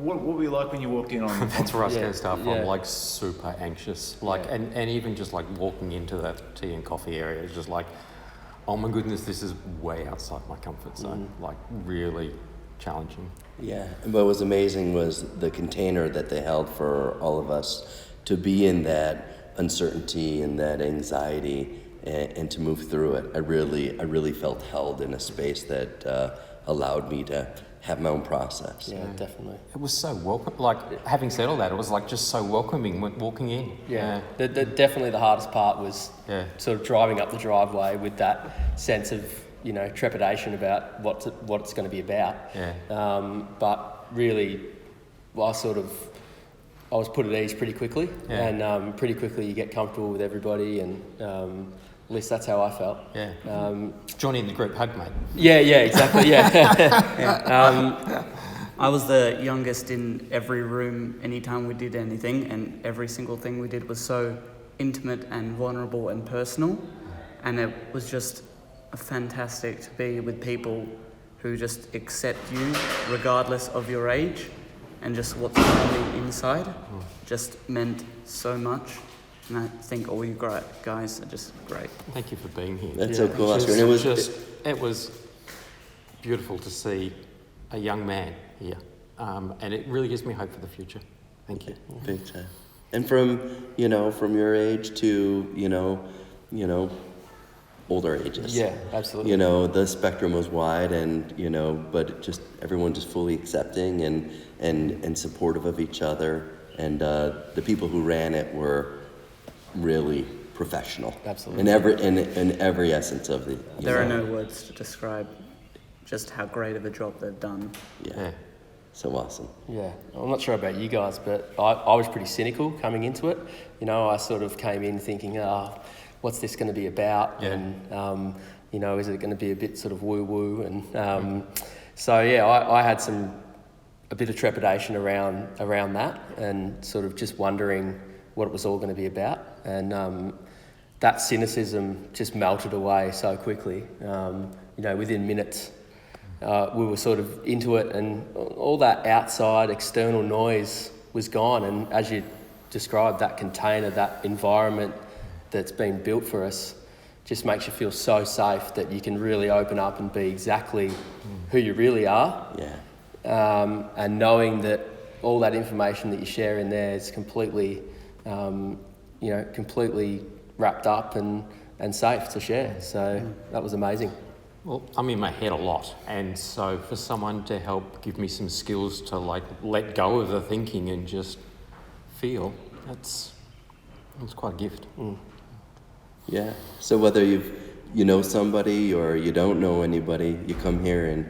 what were you like when you walked in on? That's where I was going to start from. yeah. Like super anxious, like and even just like walking into that tea and coffee area is just like, oh my goodness, this is way outside my comfort zone. Like really challenging. Yeah, and what was amazing was the container that they held for all of us to be in that uncertainty and that anxiety and to move through it. I really felt held in a space that allowed me to have my own process. Yeah, definitely. It was so welcome. Like having said all that, it was like just so welcoming when walking in. Yeah. Definitely the hardest part was sort of driving up the driveway with that sense of, you know, trepidation about what it's going to be about. Yeah. But really, I was put at ease pretty quickly, and pretty quickly you get comfortable with everybody, and at least that's how I felt. Yeah. Johnny in the group hug, mate. Yeah, exactly. Yeah. I was the youngest in every room anytime we did anything, and every single thing we did was so intimate and vulnerable and personal, and it was just fantastic to be with people who just accept you regardless of your age, and just what's happening inside just meant so much. And I think all you guys are just great. Thank you for being here. That's so cool, Oscar. Just, And it was beautiful to see a young man here, and it really gives me hope for the future. Thank you. Big time. And from your age to, older ages. Yeah, absolutely. The spectrum was wide and, but just everyone just fully accepting and supportive of each other. And the people who ran it were really professional. Absolutely. In every essence of the. There are no words to describe just how great of a job they've done. Yeah. So awesome. Yeah, I'm not sure about you guys, but I was pretty cynical coming into it. I sort of came in thinking, what's this going to be about? Yeah. And, is it going to be a bit sort of woo-woo? And I had a bit of trepidation around that, and sort of just wondering what it was all going to be about. And that cynicism just melted away so quickly. Within minutes, we were sort of into it, and all that outside external noise was gone. And as you described, that container, that environment that's been built for us just makes you feel so safe that you can really open up and be exactly who you really are. Yeah. And knowing that all that information that you share in there is completely, completely wrapped up and safe to share. So that was amazing. Well, I'm in my head a lot, and so for someone to help give me some skills to like let go of the thinking and just feel, that's quite a gift. Yeah. So whether you know somebody or you don't know anybody, you come here and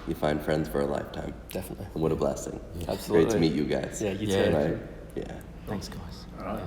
you find friends for a lifetime. Definitely. And what a blessing. Absolutely. Great to meet you guys. Yeah, you Yeah. too. Right? Yeah. Thanks, guys. All right.